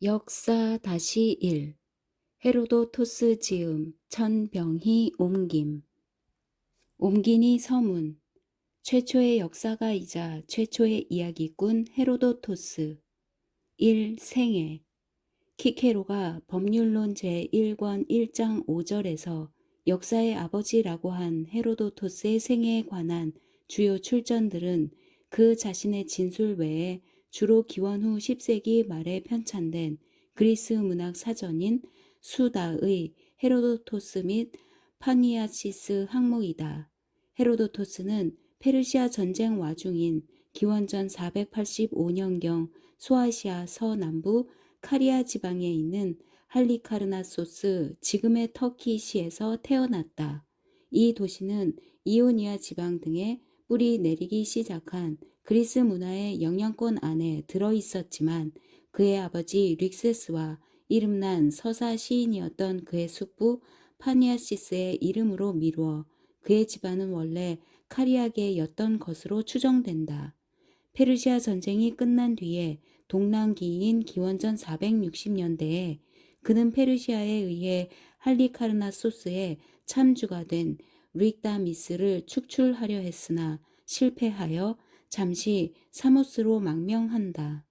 역사 다시 1 헤로도토스 지음 천병희 옮김 옮긴이 서문 최초의 역사가이자 최초의 이야기꾼 헤로도토스 1 생애 키케로가 법률론 제1권 1장 5절에서 역사의 아버지라고 한 헤로도토스의 생애에 관한 주요 출전들은 그 자신의 진술 외에 주로 기원 후 10세기 말에 편찬된 그리스 문학 사전인 수다의 헤로도토스 및 파니아시스 항목이다. 헤로도토스는 페르시아 전쟁 와중인 기원전 485년경 소아시아 서남부 카리아 지방에 있는 할리카르나소스 지금의 터키시에서 태어났다. 이 도시는 이오니아 지방 등에 뿌리 내리기 시작한 그리스 문화의 영향권 안에 들어있었지만 그의 아버지 릭세스와 이름난 서사 시인이었던 그의 숙부 파니아시스의 이름으로 미루어 그의 집안은 원래 카리아계였던 것으로 추정된다. 페르시아 전쟁이 끝난 뒤에 동랑기인 기원전 460년대에 그는 페르시아에 의해 할리카르나소스의 참주가 된 릭다미스를 축출하려 했으나 실패하여 잠시 사모스로 망명한다.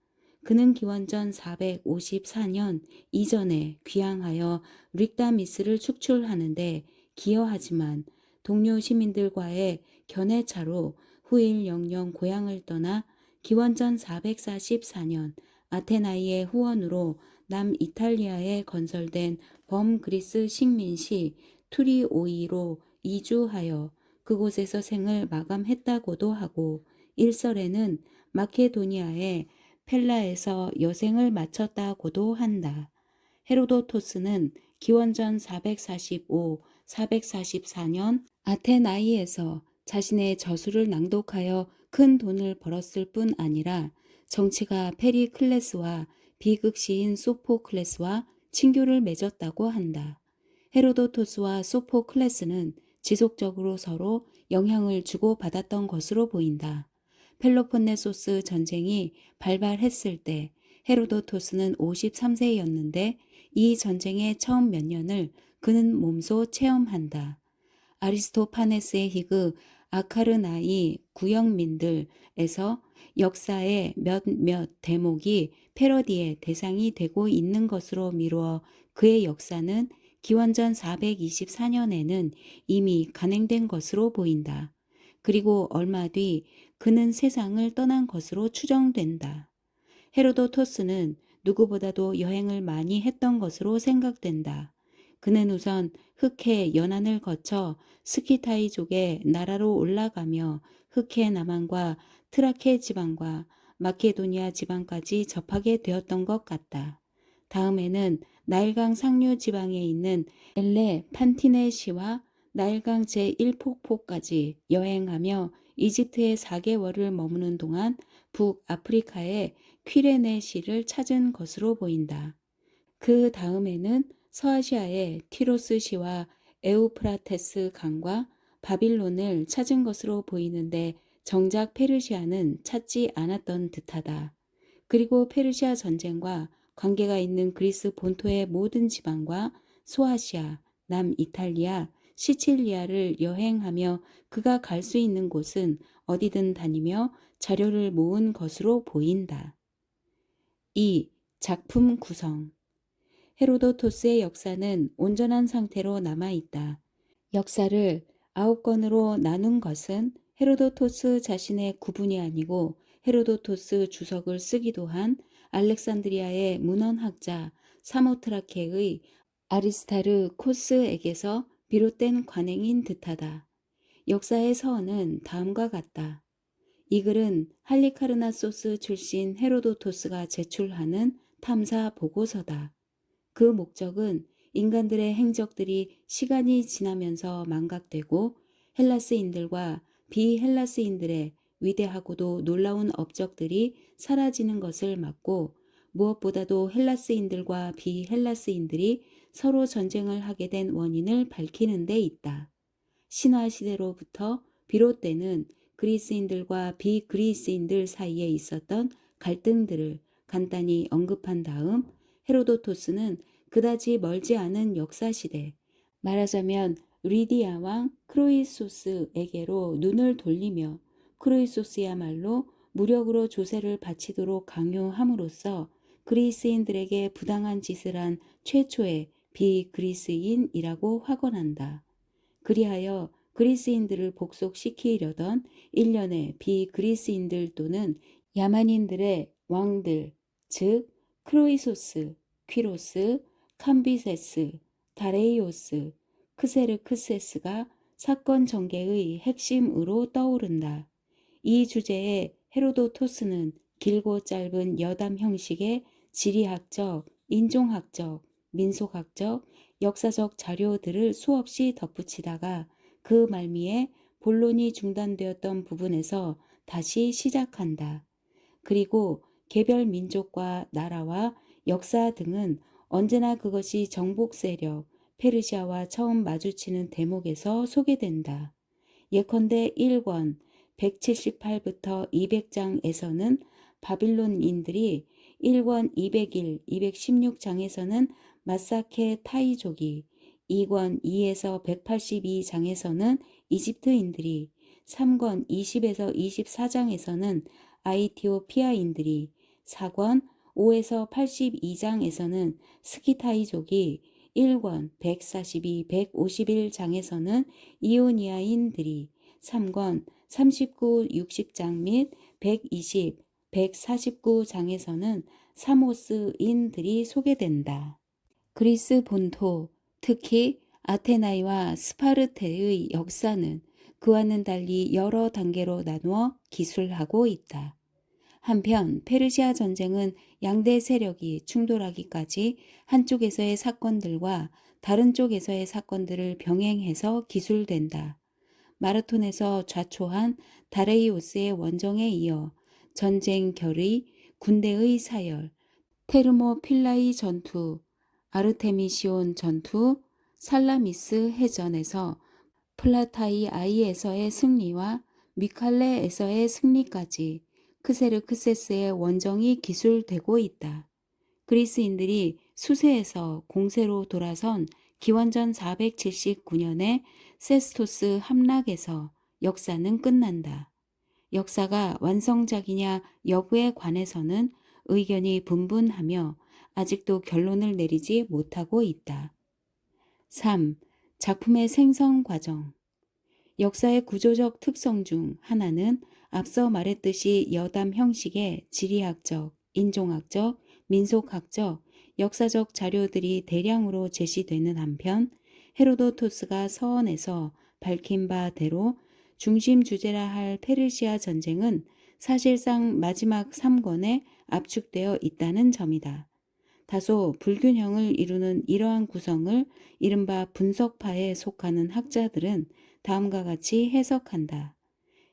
그는 기원전 454년 이전에 귀향하여 릭다미스를 축출하는데 기여하지만 동료 시민들과의 견해차로 후일 영영 고향을 떠나 기원전 444년 아테나이의 후원으로 남이탈리아에 건설된 범그리스 식민시 투리오이로 이주하여 그곳에서 생을 마감했다고도 하고 일설에는 마케도니아의 펠라에서 여생을 마쳤다고도 한다. 헤로도토스는 기원전 445-444년 아테나이에서 자신의 저술을 낭독하여 큰 돈을 벌었을 뿐 아니라 정치가 페리클레스와 비극시인 소포클레스와 친교를 맺었다고 한다. 헤로도토스와 소포클레스는 지속적으로 서로 영향을 주고받았던 것으로 보인다. 펠로폰네소스 전쟁이 발발했을 때 헤로도토스는 53세였는데 이 전쟁의 처음 몇 년을 그는 몸소 체험한다. 아리스토파네스의 희그 아카르나이 구역민들에서 역사의 몇몇 대목이 패러디의 대상이 되고 있는 것으로 미루어 그의 역사는 기원전 424년에는 이미 간행된 것으로 보인다. 그리고 얼마 뒤 그는 세상을 떠난 것으로 추정된다. 헤로도토스는 누구보다도 여행을 많이 했던 것으로 생각된다. 그는 우선 흑해 연안을 거쳐 스키타이족의 나라로 올라가며 흑해 남한과 트라케 지방과 마케도니아 지방까지 접하게 되었던 것 같다. 다음에는 나일강 상류 지방에 있는 엘레판티네시와 나일강 제1폭포까지 여행하며 이집트에 4개월을 머무는 동안 북아프리카의 퀴레네시를 찾은 것으로 보인다. 그 다음에는 서아시아의 티로스시와 에우프라테스 강과 바빌론을 찾은 것으로 보이는데 정작 페르시아는 찾지 않았던 듯하다. 그리고 페르시아 전쟁과 관계가 있는 그리스 본토의 모든 지방과 소아시아, 남이탈리아, 시칠리아를 여행하며 그가 갈 수 있는 곳은 어디든 다니며 자료를 모은 것으로 보인다. 2. 작품 구성 헤로도토스의 역사는 온전한 상태로 남아있다. 역사를 9권으로 나눈 것은 헤로도토스 자신의 구분이 아니고 헤로도토스 주석을 쓰기도 한 알렉산드리아의 문헌학자 사모트라케의 아리스타르 코스에게서 비롯된 관행인 듯하다. 역사의 서원은 다음과 같다. 이 글은 할리카르나소스 출신 헤로도토스가 제출하는 탐사 보고서다. 그 목적은 인간들의 행적들이 시간이 지나면서 망각되고 헬라스인들과 비헬라스인들의 위대하고도 놀라운 업적들이 사라지는 것을 막고 무엇보다도 헬라스인들과 비헬라스인들이 서로 전쟁을 하게 된 원인을 밝히는 데 있다. 신화 시대로부터 비롯되는 그리스인들과 비그리스인들 사이에 있었던 갈등들을 간단히 언급한 다음 헤로도토스는 그다지 멀지 않은 역사시대, 말하자면 리디아 왕 크로이소스에게로 눈을 돌리며 크로이소스야말로 무력으로 조세를 바치도록 강요함으로써 그리스인들에게 부당한 짓을 한 최초의 비그리스인이라고 확언한다. 그리하여 그리스인들을 복속시키려던 일련의 비그리스인들 또는 야만인들의 왕들, 즉 크로이소스, 퀴로스, 캄비세스, 다레이오스, 크세르크세스가 사건 전개의 핵심으로 떠오른다. 이 주제에 헤로도토스는 길고 짧은 여담 형식의 지리학적, 인종학적, 민속학적, 역사적 자료들을 수없이 덧붙이다가 그 말미에 본론이 중단되었던 부분에서 다시 시작한다. 그리고 개별 민족과 나라와 역사 등은 언제나 그것이 정복 세력, 페르시아와 처음 마주치는 대목에서 소개된다. 예컨대 1권 178부터 200장에서는 바빌론인들이 1권 201, 216장에서는 마사케 타이족이 2권 2에서 182장에서는 이집트인들이 3권 20에서 24장에서는 아이티오피아인들이 4권 5에서 82장에서는 스키타이족이 1권 142, 151장에서는 이오니아인들이 3권 39, 60장 및 120, 149장에서는 사모스인들이 소개된다. 그리스 본토, 특히 아테나이와 스파르테의 역사는 그와는 달리 여러 단계로 나누어 기술하고 있다. 한편 페르시아 전쟁은 양대 세력이 충돌하기까지 한쪽에서의 사건들과 다른 쪽에서의 사건들을 병행해서 기술된다. 마라톤에서 좌초한 다레이오스의 원정에 이어 전쟁 결의, 군대의 사열, 테르모필라이 전투, 아르테미시온 전투, 살라미스 해전에서 플라타이아이에서의 승리와 미칼레에서의 승리까지 크세르크세스의 원정이 기술되고 있다. 그리스인들이 수세에서 공세로 돌아선 기원전 479년에 세스토스 함락에서 역사는 끝난다. 역사가 완성작이냐 여부에 관해서는 의견이 분분하며 아직도 결론을 내리지 못하고 있다. 3. 작품의 생성 과정. 역사의 구조적 특성 중 하나는 앞서 말했듯이 여담 형식의 지리학적, 인종학적, 민속학적, 역사적 자료들이 대량으로 제시되는 한편 헤로도토스가 서원에서 밝힌 바대로 중심 주제라 할 페르시아 전쟁은 사실상 마지막 3권에 압축되어 있다는 점이다. 다소 불균형을 이루는 이러한 구성을 이른바 분석파에 속하는 학자들은 다음과 같이 해석한다.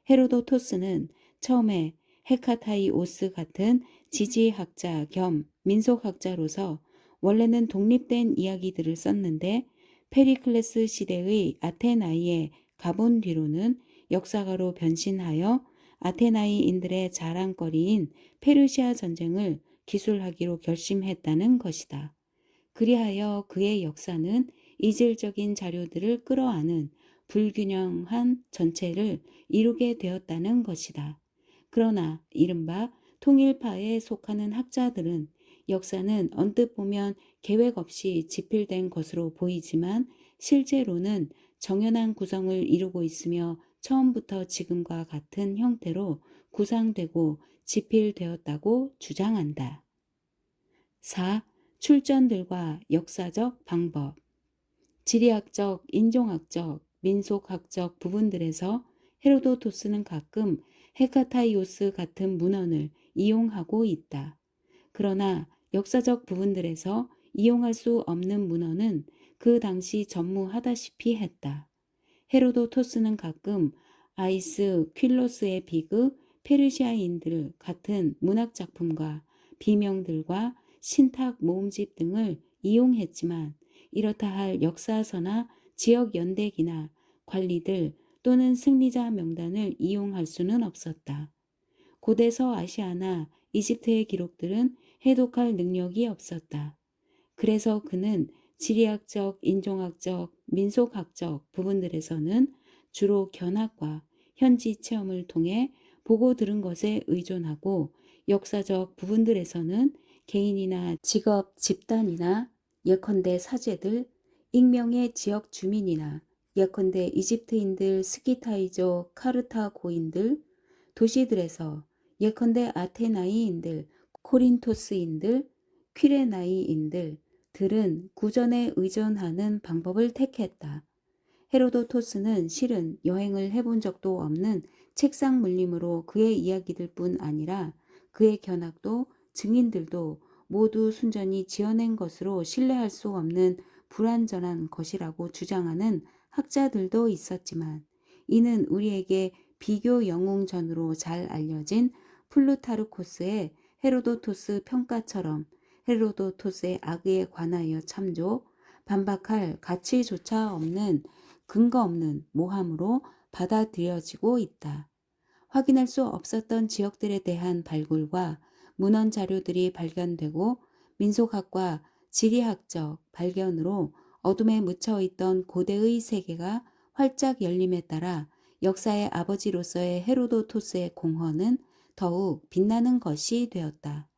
헤로도토스는 처음에 헤카타이오스 같은 지지학자 겸 민속학자로서 원래는 독립된 이야기들을 썼는데 페리클레스 시대의 아테나이에 가본 뒤로는 역사가로 변신하여 아테나이인들의 자랑거리인 페르시아 전쟁을 기술하기로 결심했다는 것이다. 그리하여 그의 역사는 이질적인 자료들을 끌어안은 불균형한 전체를 이루게 되었다는 것이다. 그러나 이른바 통일파에 속하는 학자들은 역사는 언뜻 보면 계획 없이 집필된 것으로 보이지만 실제로는 정연한 구성을 이루고 있으며 처음부터 지금과 같은 형태로 구상되고 집필되었다고 주장한다. 4. 출전들과 역사적 방법. 지리학적, 인종학적, 민속학적 부분들에서 헤로도토스는 가끔 헤카타이오스 같은 문헌을 이용하고 있다. 그러나 역사적 부분들에서 이용할 수 없는 문헌은 그 당시 전무하다시피 했다. 헤로도토스는 가끔 아이스 퀼로스의 비극, 페르시아인들 같은 문학작품과 비명들과 신탁 모음집 등을 이용했지만 이렇다 할 역사서나 지역 연대기나 관리들 또는 승리자 명단을 이용할 수는 없었다. 고대 서아시아나 이집트의 기록들은 해독할 능력이 없었다. 그래서 그는 지리학적, 인종학적, 민속학적 부분들에서는 주로 견학과 현지 체험을 통해 보고 들은 것에 의존하고, 역사적 부분들에서는 개인이나 직업, 집단이나 예컨대 사제들, 익명의 지역 주민이나 예컨대 이집트인들, 스키타이족, 카르타고인들, 도시들에서 예컨대 아테나이인들, 코린토스인들, 퀴레나이인들 들은 구전에 의존하는 방법을 택했다. 헤로도토스는 실은 여행을 해본 적도 없는 책상 물림으로 그의 이야기들뿐 아니라 그의 견학도 증인들도 모두 순전히 지어낸 것으로 신뢰할 수 없는 불완전한 것이라고 주장하는 학자들도 있었지만, 이는 우리에게 비교 영웅전으로 잘 알려진 플루타르코스의 헤로도토스 평가처럼 헤로도토스의 악에 관하여 참조, 반박할 가치조차 없는 근거 없는 모함으로 받아들여지고 있다. 확인할 수 없었던 지역들에 대한 발굴과 문헌 자료들이 발견되고 민속학과 지리학적 발견으로 어둠에 묻혀 있던 고대의 세계가 활짝 열림에 따라 역사의 아버지로서의 헤로도토스의 공헌은 더욱 빛나는 것이 되었다.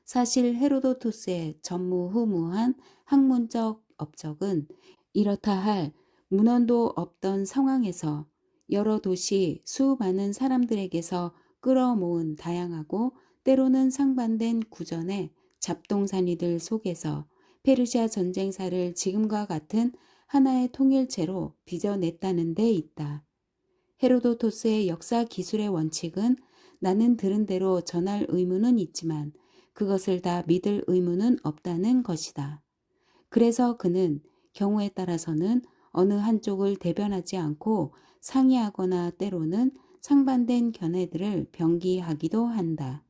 사실 헤로도토스의 전무후무한 학문적 업적은 이렇다 할 문헌도 없던 상황에서 여러 도시 수많은 사람들에게서 끌어모은 다양하고 때로는 상반된 구전의 잡동사니들 속에서 페르시아 전쟁사를 지금과 같은 하나의 통일체로 빚어냈다는 데 있다. 헤로도토스의 역사 기술의 원칙은 나는 들은 대로 전할 의무는 있지만 그것을 다 믿을 의무는 없다는 것이다. 그래서 그는 경우에 따라서는 어느 한쪽을 대변하지 않고 상의하거나 때로는 상반된 견해들을 병기하기도 한다.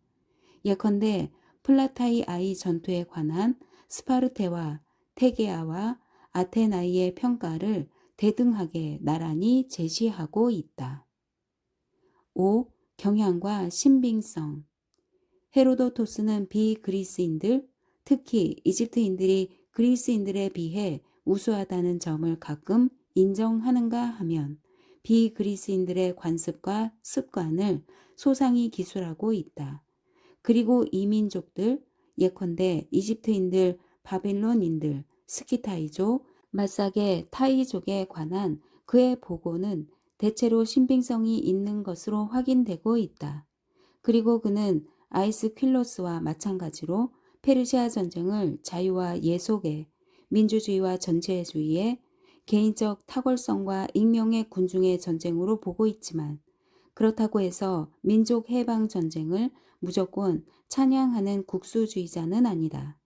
예컨대 플라타이 아이 전투에 관한 스파르테와 테게아와 아테나이의 평가를 대등하게 나란히 제시하고 있다. 5. 경향과 신빙성. 헤로도토스는 비그리스인들, 특히 이집트인들이 그리스인들에 비해 우수하다는 점을 가끔 인정하는가 하면 비그리스인들의 관습과 습관을 소상히 기술하고 있다. 그리고 이민족들, 예컨대 이집트인들, 바빌론인들, 스키타이족, 마사게 타이족에 관한 그의 보고는 대체로 신빙성이 있는 것으로 확인되고 있다. 그리고 그는 아이스퀼로스와 마찬가지로 페르시아 전쟁을 자유와 예속의, 민주주의와 전체주의의, 개인적 탁월성과 익명의 군중의 전쟁으로 보고 있지만, 그렇다고 해서 민족 해방 전쟁을 무조건 찬양하는 국수주의자는 아니다.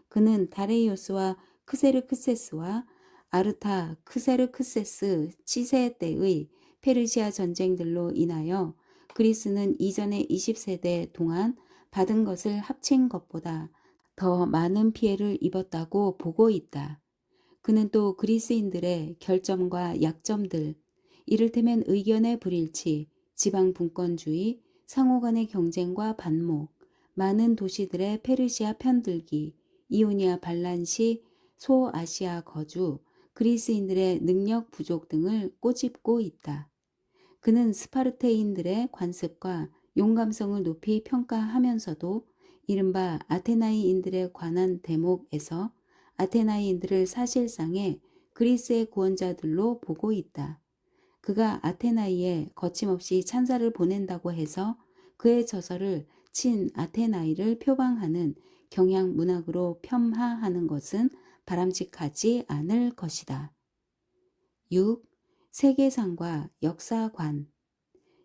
그는 다레이오스와 크세르크세스와 아르타크세르크세스 치세 때의 페르시아 전쟁들로 인하여 그리스는 이전의 20세대 동안 받은 것을 합친 것보다 더 많은 피해를 입었다고 보고 있다. 그는 또 그리스인들의 결점과 약점들, 이를테면 의견의 불일치, 지방 분권주의, 상호 간의 경쟁과 반목, 많은 도시들의 페르시아 편들기, 이오니아 반란 시 소아시아 거주, 그리스인들의 능력 부족 등을 꼬집고 있다. 그는 스파르테인들의 관습과 용감성을 높이 평가하면서도 이른바 아테나이인들에 관한 대목에서 아테나이인들을 사실상의 그리스의 구원자들로 보고 있다. 그가 아테나이에 거침없이 찬사를 보낸다고 해서 그의 저서를 친 아테나이를 표방하는 경향 문학으로 폄하하는 것은 바람직하지 않을 것이다. 6. 세계상과 역사관.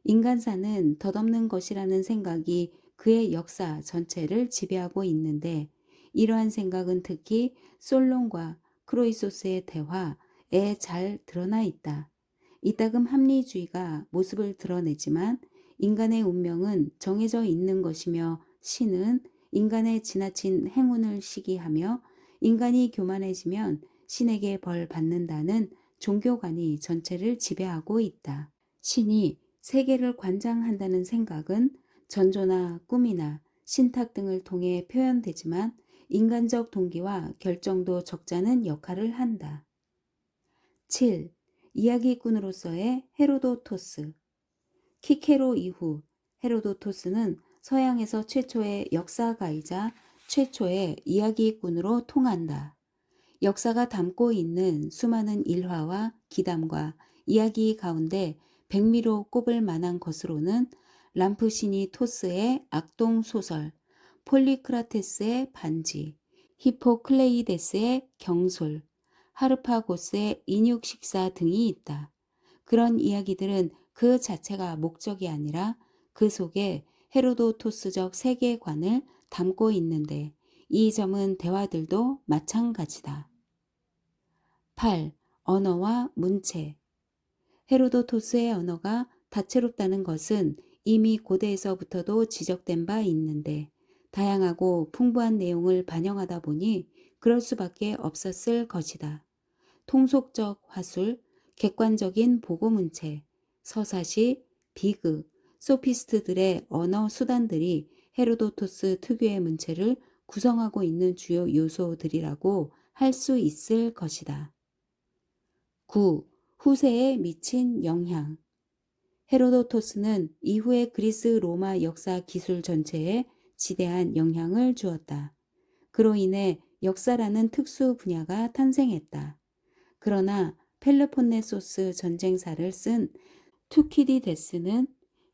인간사는 덧없는 것이라는 생각이 그의 역사 전체를 지배하고 있는데, 이러한 생각은 특히 솔론과 크로이소스의 대화에 잘 드러나 있다. 이따금 합리주의가 모습을 드러내지만 인간의 운명은 정해져 있는 것이며 신은 인간의 지나친 행운을 시기하며 인간이 교만해지면 신에게 벌 받는다는 종교관이 전체를 지배하고 있다. 신이 세계를 관장한다는 생각은 전조나 꿈이나 신탁 등을 통해 표현되지만 인간적 동기와 결정도 적잖은 역할을 한다. 7. 이야기꾼으로서의 헤로도토스. 키케로 이후 헤로도토스는 서양에서 최초의 역사가이자 최초의 이야기꾼으로 통한다. 역사가 담고 있는 수많은 일화와 기담과 이야기 가운데 백미로 꼽을 만한 것으로는 람프시니 토스의 악동 소설, 폴리크라테스의 반지, 히포클레이데스의 경솔, 하르파고스의 인육식사 등이 있다. 그런 이야기들은 그 자체가 목적이 아니라 그 속에 헤로도토스적 세계관을 담고 있는데 이 점은 대화들도 마찬가지다. 8. 언어와 문체. 헤로도토스의 언어가 다채롭다는 것은 이미 고대에서부터도 지적된 바 있는데 다양하고 풍부한 내용을 반영하다 보니 그럴 수밖에 없었을 것이다. 통속적 화술, 객관적인 보고문체, 서사시, 비극, 소피스트들의 언어 수단들이 헤로도토스 특유의 문체를 구성하고 있는 주요 요소들이라고 할 수 있을 것이다. 9. 후세에 미친 영향. 헤로도토스는 이후의 그리스 로마 역사 기술 전체에 지대한 영향을 주었다. 그로 인해 역사라는 특수 분야가 탄생했다. 그러나 펠로폰네소스 전쟁사를 쓴 투키디데스는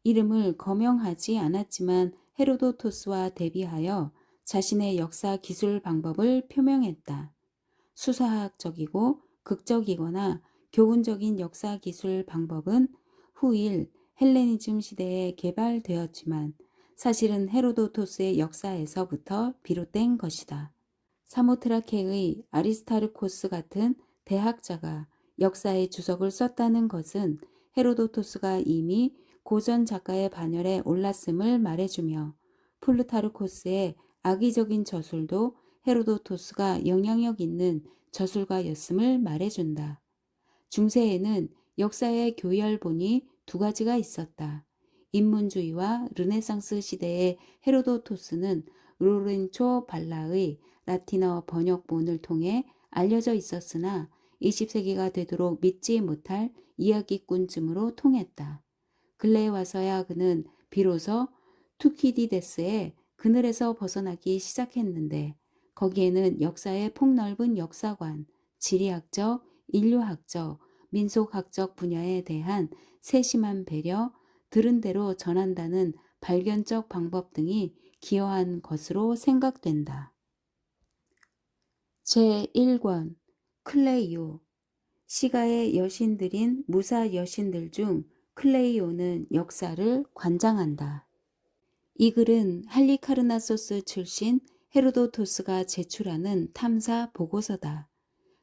이름을 거명하지 않았지만 헤로도토스와 대비하여 자신의 역사 기술 방법을 표명했다. 수사학적이고 극적이거나 교훈적인 역사 기술 방법은 후일 헬레니즘 시대에 개발되었지만 사실은 헤로도토스의 역사에서부터 비롯된 것이다. 사모트라케의 아리스타르코스 같은 대학자가 역사의 주석을 썼다는 것은 헤로도토스가 이미 고전 작가의 반열에 올랐음을 말해주며 플루타르코스의 악의적인 저술도 헤로도토스가 영향력 있는 저술가였음을 말해준다. 중세에는 역사의 교열본이 두 가지가 있었다. 인문주의와 르네상스 시대의 헤로도토스는 로렌초 발라의 라틴어 번역본을 통해 알려져 있었으나 20세기가 되도록 믿지 못할 이야기꾼쯤으로 통했다. 근래에 와서야 그는 비로소 투키디데스의 그늘에서 벗어나기 시작했는데 거기에는 역사의 폭넓은 역사관, 지리학적, 인류학적, 민속학적 분야에 대한 세심한 배려, 들은 대로 전한다는 발견적 방법 등이 기여한 것으로 생각된다. 제1권 클레이오. 시가의 여신들인 무사 여신들 중 클레이오는 역사를 관장한다. 이 글은 할리카르나소스 출신 헤로도토스가 제출하는 탐사 보고서다.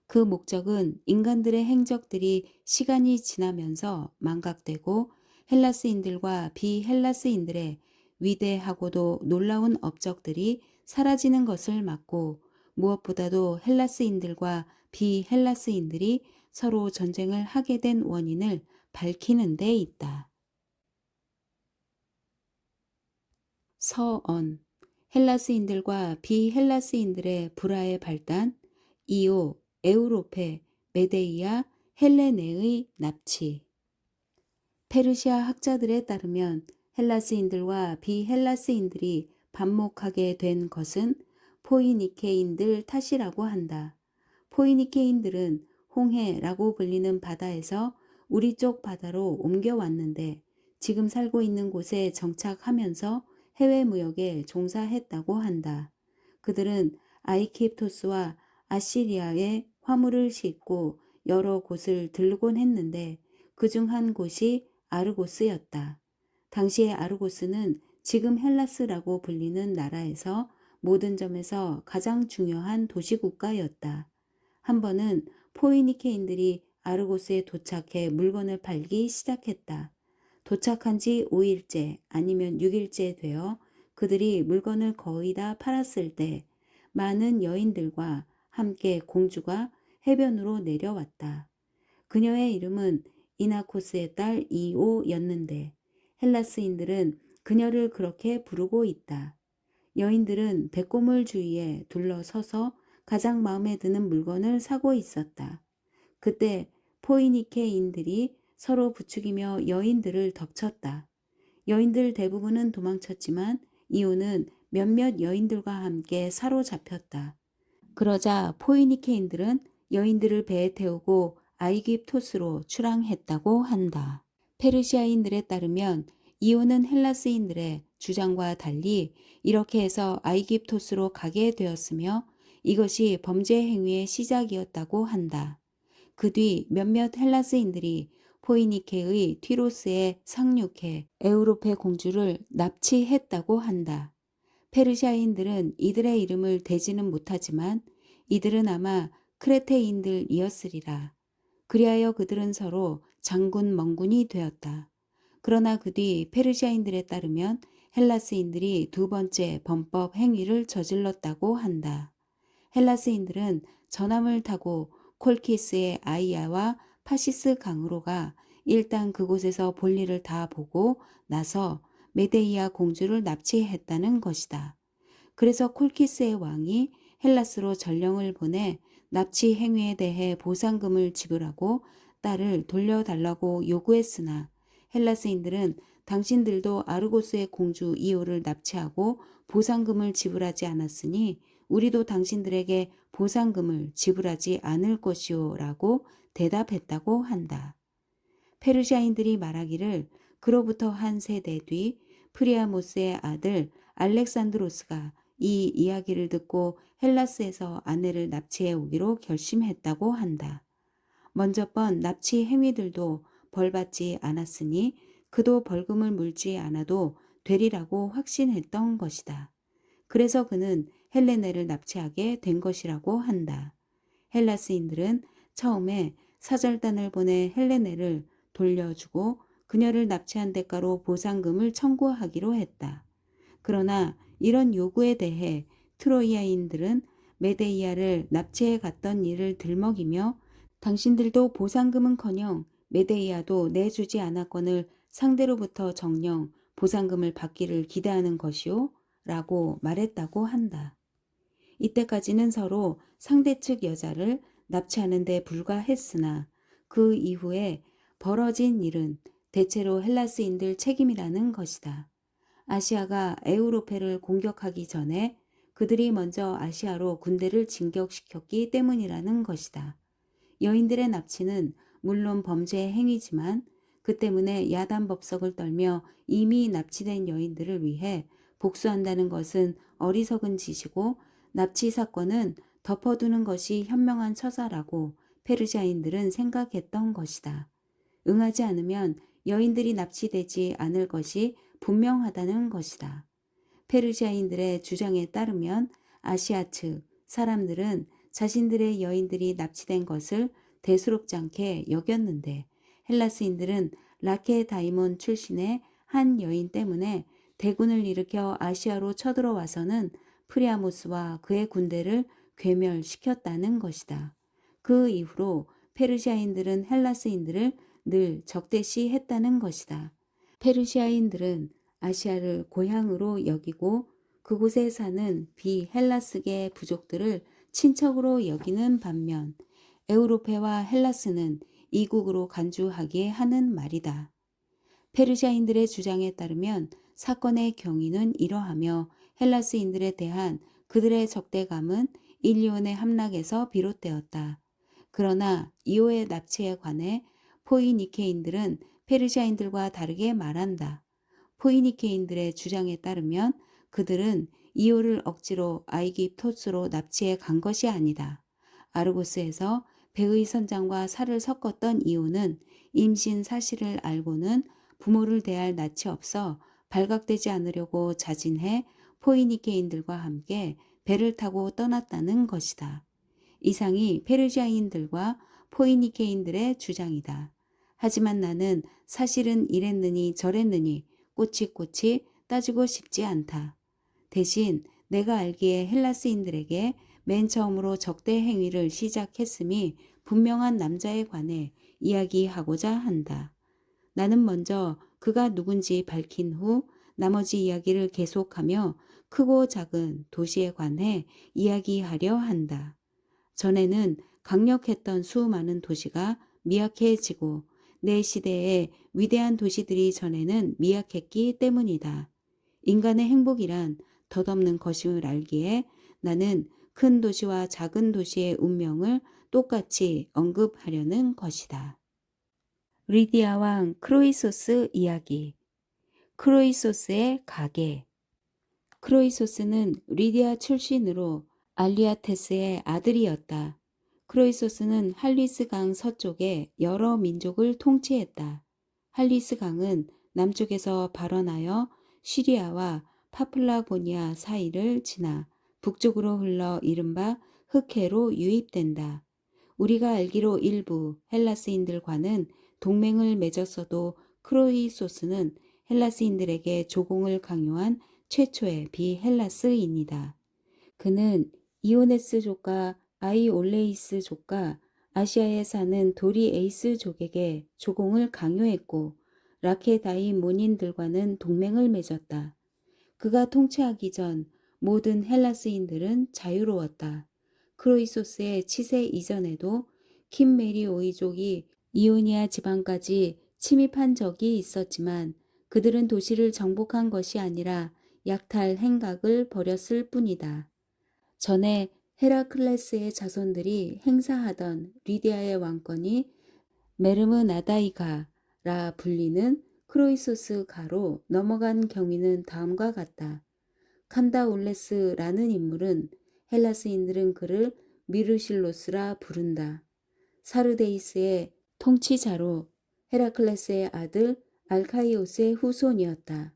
그 목적은 인간들의 행적들이 시간이 지나면서 망각되고 헬라스인들과 비헬라스인들의 위대하고도 놀라운 업적들이 사라지는 것을 막고 무엇보다도 헬라스인들과 비헬라스인들이 서로 전쟁을 하게 된 원인을 밝히는 데 있다. 서언. 헬라스인들과 비헬라스인들의 불화의 발단, 이오, 에우로페, 메데이아, 헬레네의 납치. 페르시아 학자들에 따르면 헬라스인들과 비헬라스인들이 반목하게 된 것은 포이니케인들 탓이라고 한다. 포이니케인들은 홍해라고 불리는 바다에서 우리 쪽 바다로 옮겨왔는데 지금 살고 있는 곳에 정착하면서 해외 무역에 종사했다고 한다. 그들은 아이키프토스와 아시리아에 화물을 싣고 여러 곳을 들르곤 했는데 그중 한 곳이 아르고스였다. 당시의 아르고스는 지금 헬라스라고 불리는 나라에서 모든 점에서 가장 중요한 도시국가였다. 한 번은 포이니케인들이 아르고스에 도착해 물건을 팔기 시작했다. 도착한 지 5일째 아니면 6일째 되어 그들이 물건을 거의 다 팔았을 때 많은 여인들과 함께 공주가 해변으로 내려왔다. 그녀의 이름은 이나코스의 딸 이오였는데 헬라스인들은 그녀를 그렇게 부르고 있다. 여인들은 백고물 주위에 둘러서서 가장 마음에 드는 물건을 사고 있었다. 그때 포이니케인들이 서로 부추기며 여인들을 덮쳤다. 여인들 대부분은 도망쳤지만 이오는 몇몇 여인들과 함께 사로잡혔다. 그러자 포이니케인들은 여인들을 배에 태우고 아이깁토스로 출항했다고 한다. 페르시아인들에 따르면 이오는 헬라스인들의 주장과 달리 이렇게 해서 아이깁토스로 가게 되었으며 이것이 범죄 행위의 시작이었다고 한다. 그 뒤 몇몇 헬라스인들이 포이니케의 티로스에 상륙해 에우로페 공주를 납치했다고 한다. 페르시아인들은 이들의 이름을 대지는 못하지만 이들은 아마 크레테인들이었으리라. 그리하여 그들은 서로 장군 멍군이 되었다. 그러나 그 뒤 페르시아인들에 따르면 헬라스인들이 두 번째 범법 행위를 저질렀다고 한다. 헬라스인들은 전함을 타고 콜키스의 아이아와 파시스 강으로 가 일단 그곳에서 볼일을 다 보고 나서 메데이아 공주를 납치했다는 것이다. 그래서 콜키스의 왕이 헬라스로 전령을 보내 납치 행위에 대해 보상금을 지불하고 딸을 돌려달라고 요구했으나 헬라스인들은 당신들도 아르고스의 공주 이오를 납치하고 보상금을 지불하지 않았으니 우리도 당신들에게 보상금을 지불하지 않을 것이오 라고 대답했다고 한다. 페르시아인들이 말하기를 그로부터 한 세대 뒤 프리아모스의 아들 알렉산드로스가 이 이야기를 듣고 헬라스에서 아내를 납치해 오기로 결심했다고 한다. 먼저 번 납치 행위들도 벌받지 않았으니 그도 벌금을 물지 않아도 되리라고 확신했던 것이다. 그래서 그는 헬레네를 납치하게 된 것이라고 한다. 헬라스인들은 처음에 사절단을 보내 헬레네를 돌려주고 그녀를 납치한 대가로 보상금을 청구하기로 했다. 그러나 이런 요구에 대해 트로이아인들은 메데이아를 납치해 갔던 일을 들먹이며 당신들도 보상금은커녕 메데이아도 내주지 않았거늘 상대로부터 정령 보상금을 받기를 기대하는 것이오 라고 말했다고 한다. 이때까지는 서로 상대 측 여자를 납치하는 데 불과했으나 그 이후에 벌어진 일은 대체로 헬라스인들 책임이라는 것이다. 아시아가 에우로페를 공격하기 전에 그들이 먼저 아시아로 군대를 진격시켰기 때문이라는 것이다. 여인들의 납치는 물론 범죄 행위지만 그 때문에 야단법석을 떨며 이미 납치된 여인들을 위해 복수한다는 것은 어리석은 짓이고 납치 사건은 덮어두는 것이 현명한 처사라고 페르시아인들은 생각했던 것이다. 응하지 않으면 여인들이 납치되지 않을 것이 분명하다는 것이다. 페르시아인들의 주장에 따르면 아시아 측 사람들은 자신들의 여인들이 납치된 것을 대수롭지 않게 여겼는데 헬라스인들은 라케다이몬 출신의 한 여인 때문에 대군을 일으켜 아시아로 쳐들어와서는 프리아모스와 그의 군대를 괴멸시켰다는 것이다. 그 이후로 페르시아인들은 헬라스인들을 늘 적대시했다는 것이다. 페르시아인들은 아시아를 고향으로 여기고 그곳에 사는 비헬라스계 부족들을 친척으로 여기는 반면 에우로페와 헬라스는 이국으로 간주하게 하는 말이다. 페르시아인들의 주장에 따르면 사건의 경위는 이러하며 헬라스인들에 대한 그들의 적대감은 일리온의 함락에서 비롯되었다. 그러나 이오의 납치에 관해 포이니케인들은 페르시아인들과 다르게 말한다. 포이니케인들의 주장에 따르면 그들은 이오를 억지로 아이깁토스로 납치해 간 것이 아니다. 아르고스에서 배의 선장과 살을 섞었던 이오는 임신 사실을 알고는 부모를 대할 낯이 없어 발각되지 않으려고 자진해 포이니케인들과 함께 배를 타고 떠났다는 것이다. 이상이 페르시아인들과 포이니케인들의 주장이다. 하지만 나는 사실은 이랬느니 저랬느니 꼬치꼬치 따지고 싶지 않다. 대신 내가 알기에 헬라스인들에게 맨 처음으로 적대 행위를 시작했음이 분명한 남자에 관해 이야기하고자 한다. 나는 먼저 그가 누군지 밝힌 후 나머지 이야기를 계속하며 크고 작은 도시에 관해 이야기하려 한다. 전에는 강력했던 수많은 도시가 미약해지고 내 시대의 위대한 도시들이 전에는 미약했기 때문이다. 인간의 행복이란 덧없는 것임을 알기에 나는 큰 도시와 작은 도시의 운명을 똑같이 언급하려는 것이다. 리디아 왕 크로이소스 이야기. 크로이소스의 가계. 크로이소스는 리디아 출신으로 알리아테스의 아들이었다. 크로이소스는 할리스 강 서쪽에 여러 민족을 통치했다. 할리스 강은 남쪽에서 발원하여 시리아와 파플라고니아 사이를 지나 북쪽으로 흘러 이른바 흑해로 유입된다. 우리가 알기로 일부 헬라스인들과는 동맹을 맺었어도 크로이소스는 헬라스인들에게 조공을 강요한 최초의 비헬라스인이다. 그는 이오네스족과 아이올레이스족과 아시아에 사는 도리에이스족에게 조공을 강요했고 라케다이몬인들과는 동맹을 맺었다. 그가 통치하기 전 모든 헬라스인들은 자유로웠다. 크로이소스의 치세 이전에도 킴메리오이족이 이오니아 지방까지 침입한 적이 있었지만 그들은 도시를 정복한 것이 아니라 약탈 행각을 벌였을 뿐이다. 전에 헤라클레스의 자손들이 행사하던 리디아의 왕권이 메르므나다이가라 불리는 크로이소스가로 넘어간 경위는 다음과 같다. 칸다올레스라는 인물은 헬라스인들은 그를 미르실로스라 부른다. 사르데이스의 통치자로 헤라클레스의 아들 알카이오스의 후손이었다.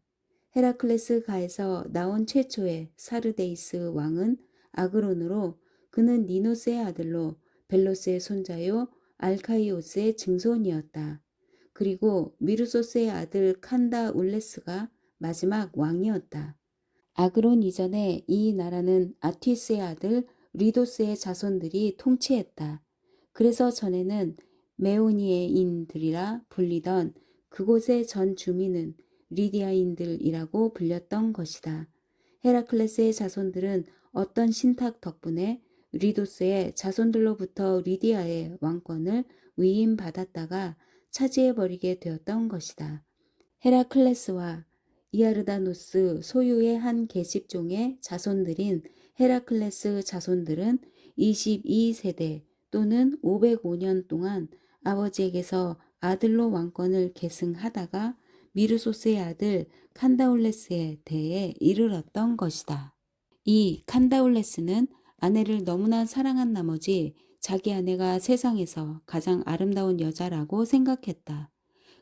헤라클레스가에서 나온 최초의 사르데이스 왕은 아그론으로 그는 니노스의 아들로 벨로스의 손자요 알카이오스의 증손이었다. 그리고 미르소스의 아들 칸다울레스가 마지막 왕이었다. 아그론 이전에 이 나라는 아튀스의 아들 리도스의 자손들이 통치했다. 그래서 전에는 메오니에인들이라 불리던 그곳의 전 주민은 리디아인들이라고 불렸던 것이다. 헤라클레스의 자손들은 어떤 신탁 덕분에 리도스의 자손들로부터 리디아의 왕권을 위임받았다가 차지해버리게 되었던 것이다. 헤라클레스와 이아르다노스 소유의 한 계집종의 자손들인 헤라클레스 자손들은 22세대 또는 505년 동안 아버지에게서 아들로 왕권을 계승하다가 미르소스의 아들 칸다울레스의 대에 이르렀던 것이다. 이 칸다울레스는 아내를 너무나 사랑한 나머지 자기 아내가 세상에서 가장 아름다운 여자라고 생각했다.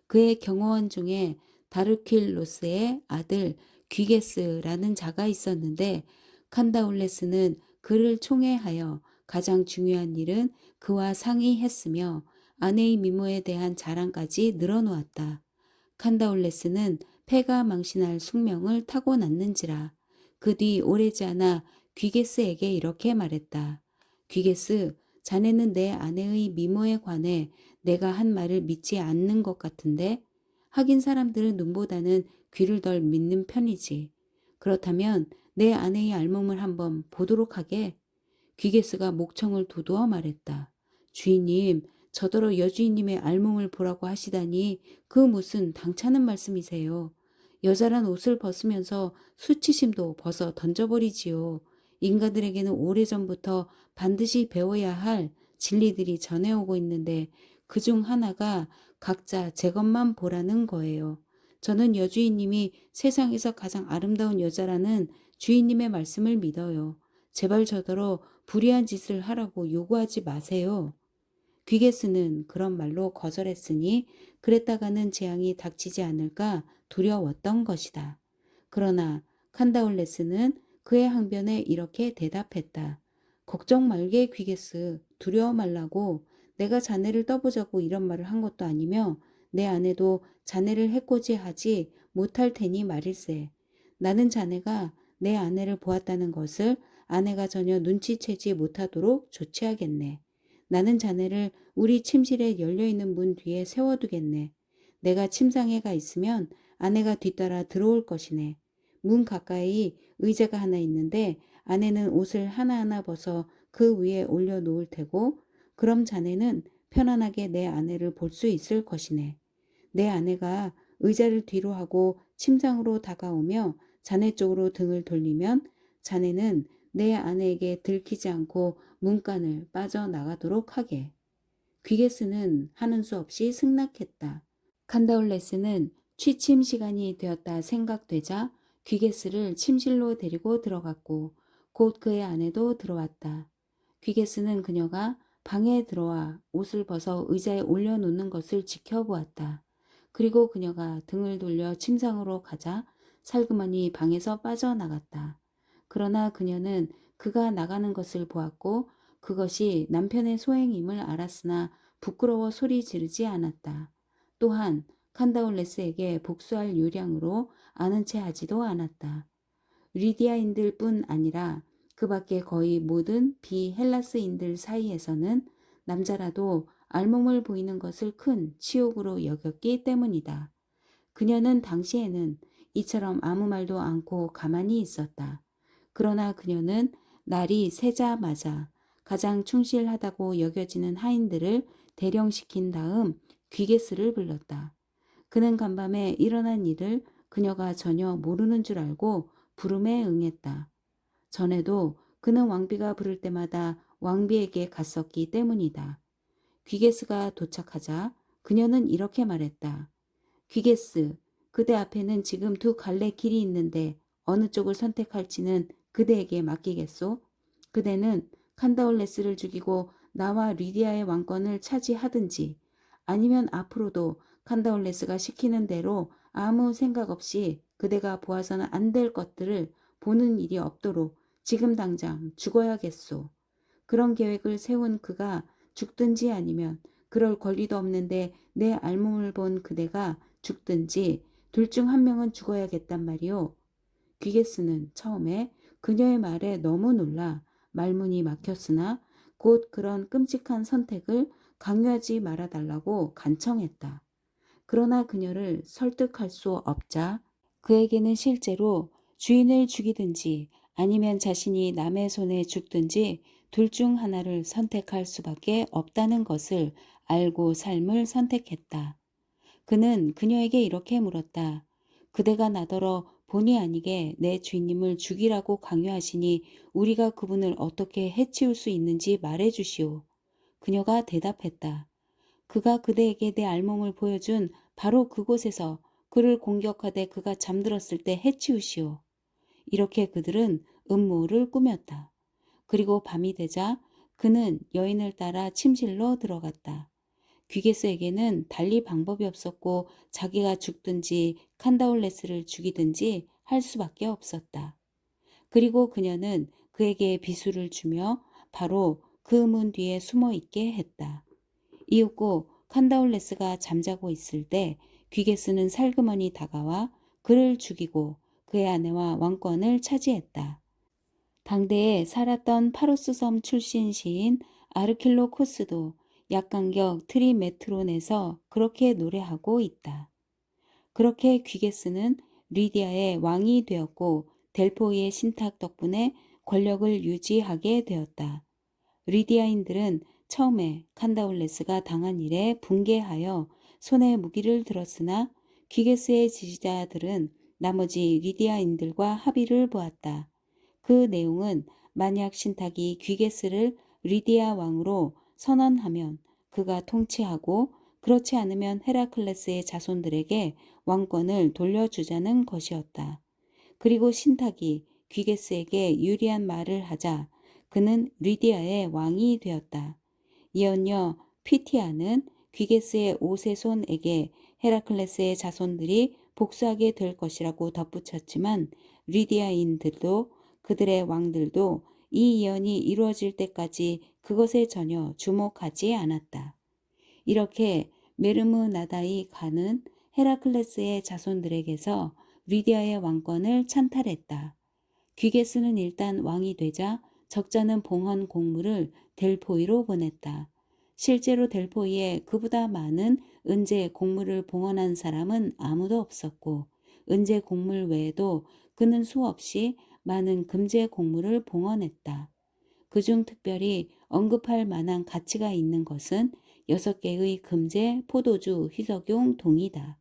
그의 경호원 중에 다르큄로스의 아들 귀게스라는 자가 있었는데 칸다울레스는 그를 총애하여 가장 중요한 일은 그와 상의했으며 아내의 미모에 대한 자랑까지 늘어놓았다. 칸다울레스는 패가 망신할 숙명을 타고났는지라 그 뒤 오래지 않아 귀게스에게 이렇게 말했다. 귀게스, 자네는 내 아내의 미모에 관해 내가 한 말을 믿지 않는 것 같은데 하긴 사람들은 눈보다는 귀를 덜 믿는 편이지. 그렇다면 내 아내의 알몸을 한번 보도록 하게. 귀게스가 목청을 돋우어 말했다. 주인님, 저더러 여주인님의 알몸을 보라고 하시다니 그 무슨 당차는 말씀이세요. 여자란 옷을 벗으면서 수치심도 벗어 던져버리지요. 인간들에게는 오래전부터 반드시 배워야 할 진리들이 전해오고 있는데 그중 하나가 각자 제 것만 보라는 거예요. 저는 여주인님이 세상에서 가장 아름다운 여자라는 주인님의 말씀을 믿어요. 제발 저더러 불의한 짓을 하라고 요구하지 마세요. 귀게스는 그런 말로 거절했으니 그랬다가는 재앙이 닥치지 않을까 두려웠던 것이다. 그러나 칸다울레스는 그의 항변에 이렇게 대답했다. 걱정 말게 귀게스, 두려워 말라고. 내가 자네를 떠보자고 이런 말을 한 것도 아니며 내 아내도 자네를 해코지하지 못할 테니 말일세. 나는 자네가 내 아내를 보았다는 것을 아내가 전혀 눈치채지 못하도록 조치하겠네. 나는 자네를 우리 침실에 열려있는 문 뒤에 세워두겠네. 내가 침상에 가 있으면 아내가 뒤따라 들어올 것이네. 문 가까이 의자가 하나 있는데 아내는 옷을 하나하나 벗어 그 위에 올려놓을 테고 그럼 자네는 편안하게 내 아내를 볼 수 있을 것이네. 내 아내가 의자를 뒤로 하고 침상으로 다가오며 자네 쪽으로 등을 돌리면 자네는 내 아내에게 들키지 않고 문간을 빠져나가도록 하게. 귀게스는 하는 수 없이 승낙했다. 칸다울레스는 취침 시간이 되었다 생각되자 귀게스를 침실로 데리고 들어갔고 곧 그의 아내도 들어왔다. 귀게스는 그녀가 방에 들어와 옷을 벗어 의자에 올려놓는 것을 지켜보았다. 그리고 그녀가 등을 돌려 침상으로 가자 살그머니 방에서 빠져나갔다. 그러나 그녀는 그가 나가는 것을 보았고 그것이 남편의 소행임을 알았으나 부끄러워 소리 지르지 않았다. 또한 칸다울레스에게 복수할 요량으로 아는 체 하지도 않았다. 리디아인들 뿐 아니라 그 밖에 거의 모든 비헬라스인들 사이에서는 남자라도 알몸을 보이는 것을 큰 치욕으로 여겼기 때문이다. 그녀는 당시에는 이처럼 아무 말도 않고 가만히 있었다. 그러나 그녀는 날이 새자마자 가장 충실하다고 여겨지는 하인들을 대령시킨 다음 귀게스를 불렀다. 그는 간밤에 일어난 일을 그녀가 전혀 모르는 줄 알고 부름에 응했다. 전에도 그는 왕비가 부를 때마다 왕비에게 갔었기 때문이다. 귀게스가 도착하자 그녀는 이렇게 말했다. 귀게스, 그대 앞에는 지금 두 갈래 길이 있는데 어느 쪽을 선택할지는 그대에게 맡기겠소? 그대는 칸다울레스를 죽이고 나와 리디아의 왕권을 차지하든지 아니면 앞으로도 칸다울레스가 시키는 대로 아무 생각 없이 그대가 보아서는 안 될 것들을 보는 일이 없도록 지금 당장 죽어야겠소. 그런 계획을 세운 그가 죽든지 아니면 그럴 권리도 없는데 내 알몸을 본 그대가 죽든지 둘 중 한 명은 죽어야겠단 말이오. 귀게스는 처음에 그녀의 말에 너무 놀라 말문이 막혔으나 곧 그런 끔찍한 선택을 강요하지 말아달라고 간청했다. 그러나 그녀를 설득할 수 없자 그에게는 실제로 주인을 죽이든지 아니면 자신이 남의 손에 죽든지 둘 중 하나를 선택할 수밖에 없다는 것을 알고 삶을 선택했다. 그는 그녀에게 이렇게 물었다. 그대가 나더러 본의 아니게 내 주인님을 죽이라고 강요하시니 우리가 그분을 어떻게 해치울 수 있는지 말해 주시오. 그녀가 대답했다. 그가 그대에게 내 알몸을 보여준 바로 그곳에서 그를 공격하되 그가 잠들었을 때 해치우시오. 이렇게 그들은 음모를 꾸몄다. 그리고 밤이 되자 그는 여인을 따라 침실로 들어갔다. 귀게스에게는 달리 방법이 없었고 자기가 죽든지 칸다울레스를 죽이든지 할 수밖에 없었다. 그리고 그녀는 그에게 비수를 주며 바로 그 문 뒤에 숨어 있게 했다. 이윽고 칸다울레스가 잠자고 있을 때 귀게스는 살그머니 다가와 그를 죽이고 그의 아내와 왕권을 차지했다. 당대에 살았던 파로스 섬 출신 시인 아르킬로코스도 약간격 트리메트론에서 그렇게 노래하고 있다. 그렇게 귀게스는 리디아의 왕이 되었고 델포이의 신탁 덕분에 권력을 유지하게 되었다. 리디아인들은 처음에 칸다울레스가 당한 일에 분개하여 손에 무기를 들었으나 귀게스의 지지자들은 나머지 리디아인들과 합의를 보았다. 그 내용은 만약 신탁이 귀게스를 리디아 왕으로 선언하면 그가 통치하고 그렇지 않으면 헤라클레스의 자손들에게 왕권을 돌려주자는 것이었다. 그리고 신탁이 귀게스에게 유리한 말을 하자 그는 리디아의 왕이 되었다. 이언여 피티아는 귀게스의 오세손에게 헤라클레스의 자손들이 복수하게 될 것이라고 덧붙였지만 리디아인들도 그들의 왕들도 이 예언이 이루어질 때까지 그것에 전혀 주목하지 않았다. 이렇게 메르무나다이 가는 헤라클레스의 자손들에게서 리디아의 왕권을 찬탈했다. 귀게스는 일단 왕이 되자 적잖은 봉헌 공물을 델포이로 보냈다. 실제로 델포이에 그보다 많은 은제 곡물을 봉헌한 사람은 아무도 없었고 은제 곡물 외에도 그는 수없이 많은 금제 곡물을 봉헌했다. 그중 특별히 언급할 만한 가치가 있는 것은 6개의 금제 포도주 희석용 동이다.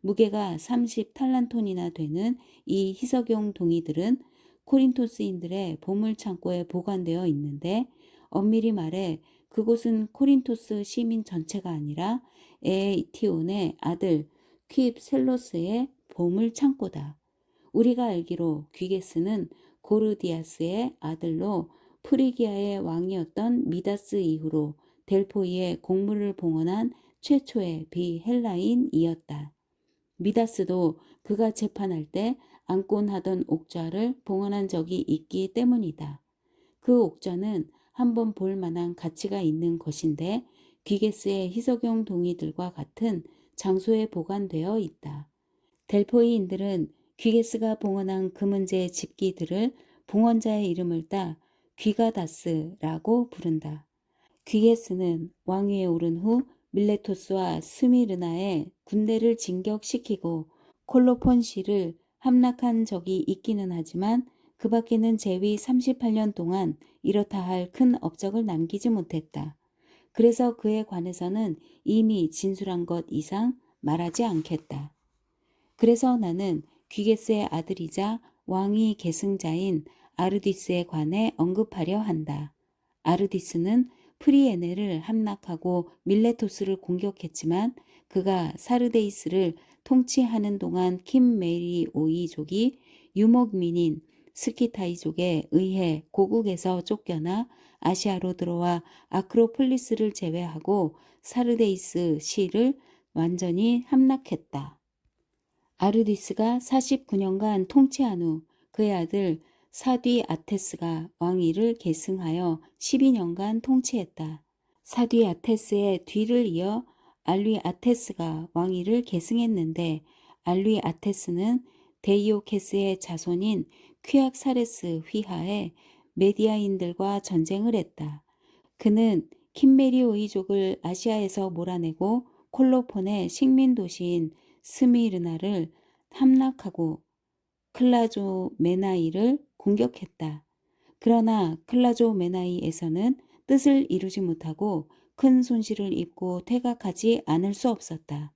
무게가 30탈란톤이나 되는 이 희석용 동이들은 코린토스인들의 보물 창고에 보관되어 있는데 엄밀히 말해 그곳은 코린토스 시민 전체가 아니라 에티온의 아들 퀴입셀로스의 보물 창고다. 우리가 알기로 귀게스는 고르디아스의 아들로 프리기아의 왕이었던 미다스 이후로 델포이에 곡물을 봉헌한 최초의 비헬라인이었다. 미다스도 그가 재판할 때 안곤 하던 옥좌를 봉헌한 적이 있기 때문이다. 그 옥좌는 한번 볼 만한 가치가 있는 것인데 귀게스의 희석용 동이들과 같은 장소에 보관되어 있다. 델포이인들은 귀게스가 봉헌한 금은제 집기들을 봉헌자의 이름을 따 귀가다스라고 부른다. 귀게스는 왕위에 오른 후 밀레토스와 스미르나의 군대를 진격시키고 콜로폰시를 함락한 적이 있기는 하지만 그 밖에는 재위 38년 동안 이렇다 할 큰 업적을 남기지 못했다. 그래서 그에 관해서는 이미 진술한 것 이상 말하지 않겠다. 그래서 나는 귀게스의 아들이자 왕위 계승자인 아르디스에 관해 언급하려 한다. 아르디스는 프리에네를 함락하고 밀레토스를 공격했지만 그가 사르데이스를 통치하는 동안 킴메리오이족이 유목민인 스키타이족에 의해 고국에서 쫓겨나 아시아로 들어와 아크로폴리스를 제외하고 사르데이스 시를 완전히 함락했다. 아르디스가 49년간 통치한 후 그의 아들 사디아테스가 왕위를 계승하여 12년간 통치했다. 사디아테스의 뒤를 이어 알리아테스가 왕위를 계승했는데 알리아테스는 데이오케스의 자손인 퀴악사레스 휘하에 메디아인들과 전쟁을 했다. 그는 킴메리오이족을 아시아에서 몰아내고 콜로폰의 식민 도시인 스미르나를 함락하고 클라조 메나이를 공격했다. 그러나 클라조 메나이에서는 뜻을 이루지 못하고 큰 손실을 입고 퇴각하지 않을 수 없었다.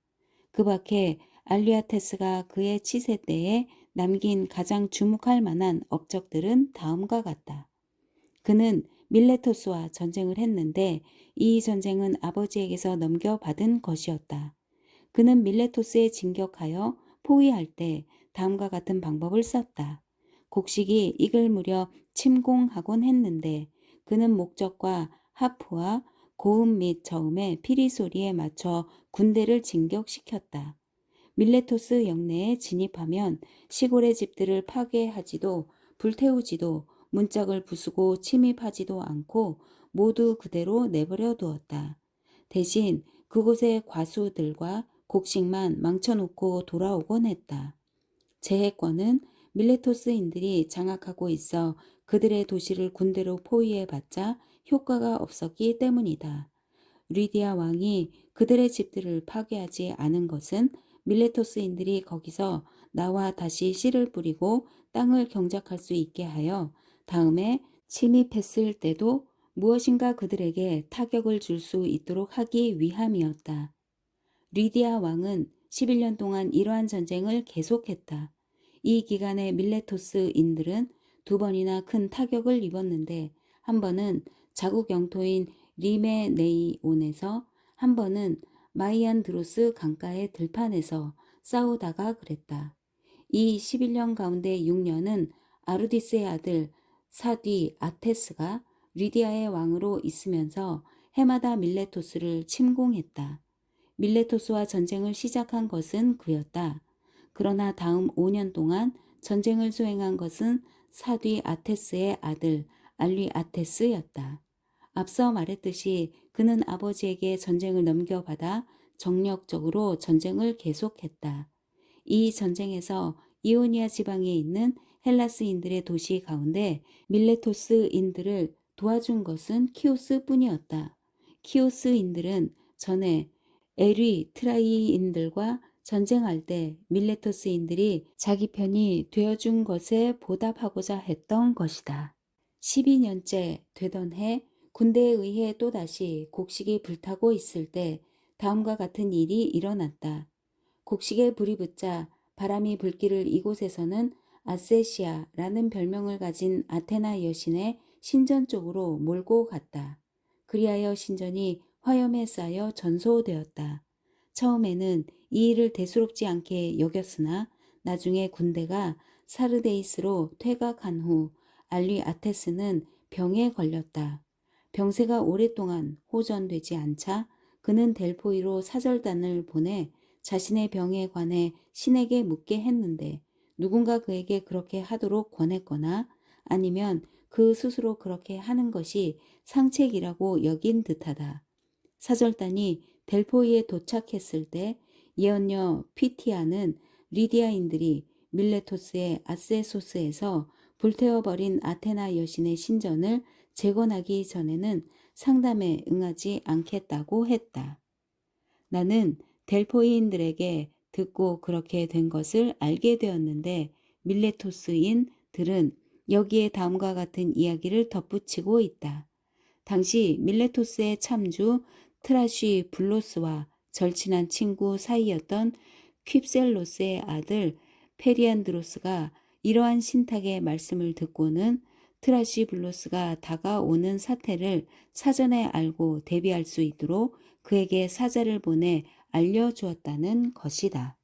그 밖에 알리아테스가 그의 치세 때에 남긴 가장 주목할 만한 업적들은 다음과 같다. 그는 밀레토스와 전쟁을 했는데 이 전쟁은 아버지에게서 넘겨받은 것이었다. 그는 밀레토스에 진격하여 포위할 때 다음과 같은 방법을 썼다. 곡식이 익을 무렵 침공하곤 했는데 그는 목적과 하프와 고음 및 저음의 피리 소리에 맞춰 군대를 진격시켰다. 밀레토스 영내에 진입하면 시골의 집들을 파괴하지도 불태우지도 문짝을 부수고 침입하지도 않고 모두 그대로 내버려 두었다. 대신 그곳의 과수들과 곡식만 망쳐놓고 돌아오곤 했다. 제해권은 밀레토스인들이 장악하고 있어 그들의 도시를 군대로 포위해봤자 효과가 없었기 때문이다. 리디아 왕이 그들의 집들을 파괴하지 않은 것은 밀레토스인들이 거기서 나와 다시 씨를 뿌리고 땅을 경작할 수 있게 하여 다음에 침입했을 때도 무엇인가 그들에게 타격을 줄 수 있도록 하기 위함이었다. 리디아 왕은 11년 동안 이러한 전쟁을 계속했다. 이 기간에 밀레토스인들은 2번이나 큰 타격을 입었는데 한 번은 자국 영토인 리메네이온에서 한 번은 마이안드로스 강가의 들판에서 싸우다가 그랬다. 이 11년 가운데 6년은 아르디스의 아들 사디 아테스가 리디아의 왕으로 있으면서 해마다 밀레토스를 침공했다. 밀레토스와 전쟁을 시작한 것은 그였다. 그러나 다음 5년 동안 전쟁을 수행한 것은 사디 아테스의 아들 알리 아테스였다. 앞서 말했듯이 그는 아버지에게 전쟁을 넘겨받아 정력적으로 전쟁을 계속했다. 이 전쟁에서 이오니아 지방에 있는 헬라스인들의 도시 가운데 밀레토스인들을 도와준 것은 키오스뿐이었다. 키오스인들은 전에 에리트라이인들과 전쟁할 때 밀레토스인들이 자기 편이 되어준 것에 보답하고자 했던 것이다. 12년째 되던 해 군대에 의해 또다시 곡식이 불타고 있을 때 다음과 같은 일이 일어났다. 곡식에 불이 붙자 바람이 불기를 이곳에서는 아세시아라는 별명을 가진 아테나 여신의 신전 쪽으로 몰고 갔다. 그리하여 신전이 화염에 쌓여 전소되었다. 처음에는 이 일을 대수롭지 않게 여겼으나 나중에 군대가 사르데이스로 퇴각한 후 알리아테스는 병에 걸렸다. 병세가 오랫동안 호전되지 않자 그는 델포이로 사절단을 보내 자신의 병에 관해 신에게 묻게 했는데 누군가 그에게 그렇게 하도록 권했거나 아니면 그 스스로 그렇게 하는 것이 상책이라고 여긴 듯하다. 사절단이 델포이에 도착했을 때 예언녀 피티아는 리디아인들이 밀레토스의 아세소스에서 불태워버린 아테나 여신의 신전을 재건하기 전에는 상담에 응하지 않겠다고 했다. 나는 델포이인들에게 듣고 그렇게 된 것을 알게 되었는데 밀레토스인들은 여기에 다음과 같은 이야기를 덧붙이고 있다. 당시 밀레토스의 참주 트라시 블로스와 절친한 친구 사이였던 퀴셀로스의 아들 페리안드로스가 이러한 신탁의 말씀을 듣고는 트라시 블로스가 다가오는 사태를 사전에 알고 대비할 수 있도록 그에게 사자를 보내 알려주었다는 것이다.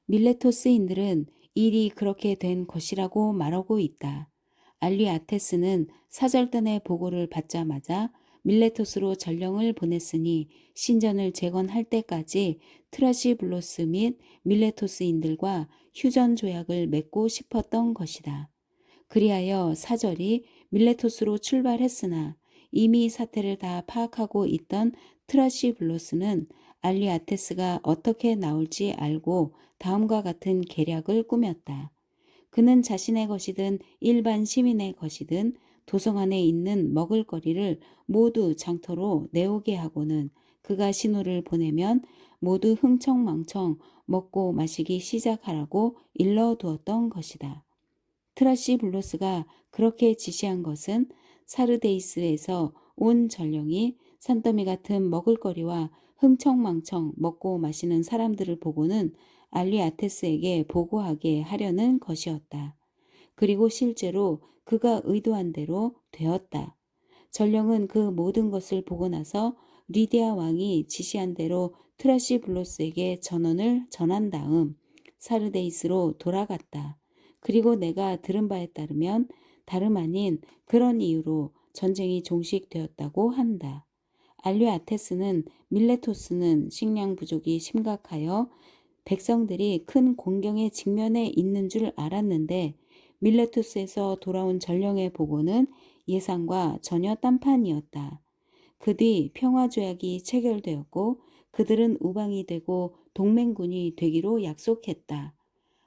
밀레토스인들은 일이 그렇게 된 것이라고 말하고 있다. 알리아테스는 사절단의 보고를 받자마자 밀레토스로 전령을 보냈으니 신전을 재건할 때까지 트라시블로스 및 밀레토스인들과 휴전 조약을 맺고 싶었던 것이다. 그리하여 사절이 밀레토스로 출발했으나 이미 사태를 다 파악하고 있던 트라시블로스는 알리아테스가 어떻게 나올지 알고 다음과 같은 계략을 꾸몄다. 그는 자신의 것이든 일반 시민의 것이든 도성 안에 있는 먹을거리를 모두 장터로 내오게 하고는 그가 신호를 보내면 모두 흥청망청 먹고 마시기 시작하라고 일러두었던 것이다. 트라시블로스가 그렇게 지시한 것은 사르데이스에서 온 전령이 산더미 같은 먹을거리와 흥청망청 먹고 마시는 사람들을 보고는 알리아테스에게 보고하게 하려는 것이었다. 그리고 실제로 그가 의도한 대로 되었다. 전령은 그 모든 것을 보고 나서 리디아 왕이 지시한 대로 트라시블로스에게 전원을 전한 다음 사르데이스로 돌아갔다. 그리고 내가 들은 바에 따르면 다름 아닌 그런 이유로 전쟁이 종식되었다고 한다. 알리아테스는 밀레토스는 식량 부족이 심각하여 백성들이 큰 공경에 직면해 있는 줄 알았는데 밀레토스에서 돌아온 전령의 보고는 예상과 전혀 딴판이었다. 그 뒤 평화조약이 체결되었고 그들은 우방이 되고 동맹군이 되기로 약속했다.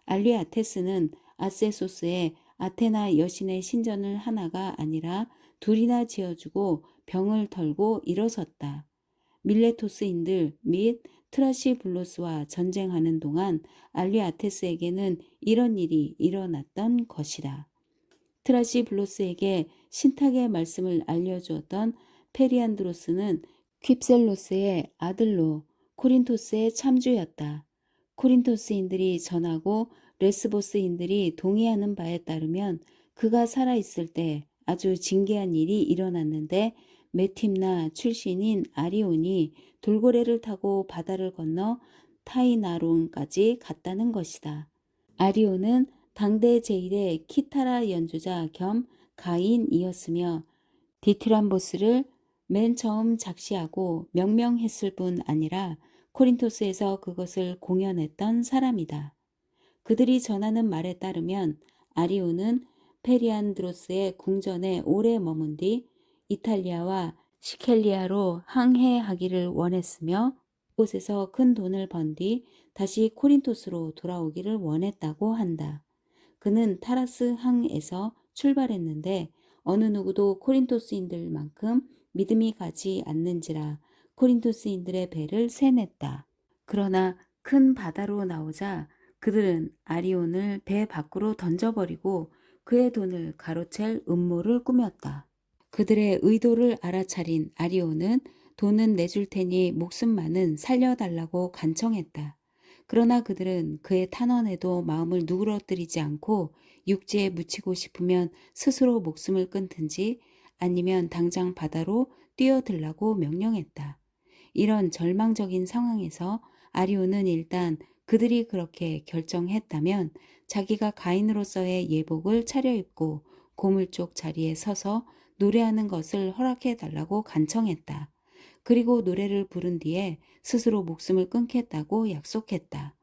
알리아테스는 아세소스에 아테나 여신의 신전을 하나가 아니라 둘이나 지어주고 병을 털고 일어섰다. 밀레토스인들 및 트라시블로스와 전쟁하는 동안 알리아테스에게는 이런 일이 일어났던 것이다. 트라시블로스에게 신탁의 말씀을 알려주었던 페리안드로스는 퀴셀로스의 아들로 코린토스의 참주였다. 코린토스인들이 전하고 레스보스인들이 동의하는 바에 따르면 그가 살아있을 때 아주 징계한 일이 일어났는데 메팀나 출신인 아리온이 돌고래를 타고 바다를 건너 타이나론까지 갔다는 것이다. 아리온은 당대 제1의 키타라 연주자 겸 가인이었으며 디트람보스를 맨 처음 작시하고 명명했을 뿐 아니라 코린토스에서 그것을 공연했던 사람이다. 그들이 전하는 말에 따르면 아리오는 페리안드로스의 궁전에 오래 머문 뒤 이탈리아와 시켈리아로 항해하기를 원했으며 그곳에서 큰 돈을 번 뒤 다시 코린토스로 돌아오기를 원했다고 한다. 그는 타라스 항에서 출발했는데 어느 누구도 코린토스인들만큼 믿음이 가지 않는지라 코린토스인들의 배를 세냈다. 그러나 큰 바다로 나오자 그들은 아리온을 배 밖으로 던져버리고 그의 돈을 가로챌 음모를 꾸몄다. 그들의 의도를 알아차린 아리온은 돈은 내줄 테니 목숨만은 살려달라고 간청했다. 그러나 그들은 그의 탄원에도 마음을 누그러뜨리지 않고 육지에 묻히고 싶으면 스스로 목숨을 끊든지 아니면 당장 바다로 뛰어들라고 명령했다. 이런 절망적인 상황에서 아리오는 일단 그들이 그렇게 결정했다면 자기가 가인으로서의 예복을 차려입고 고물 쪽 자리에 서서 노래하는 것을 허락해 달라고 간청했다. 그리고 노래를 부른 뒤에 스스로 목숨을 끊겠다고 약속했다.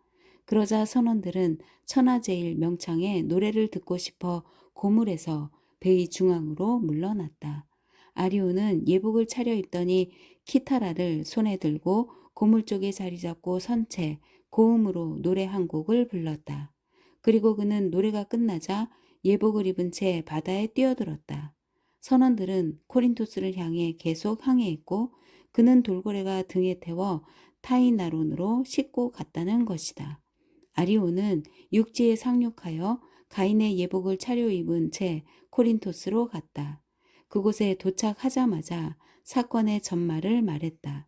그러자 선원들은 천하제일 명창의 노래를 듣고 싶어 고물에서 베이 중앙으로 물러났다. 아리오는 예복을 차려입더니 키타라를 손에 들고 고물 쪽에 자리 잡고 선 채 고음으로 노래 한 곡을 불렀다. 그리고 그는 노래가 끝나자 예복을 입은 채 바다에 뛰어들었다. 선원들은 코린토스를 향해 계속 항해했고 그는 돌고래가 등에 태워 타이나론으로 싣고 갔다는 것이다. 아리오는 육지에 상륙하여 가인의 예복을 차려입은 채 코린토스로 갔다. 그곳에 도착하자마자 사건의 전말을 말했다.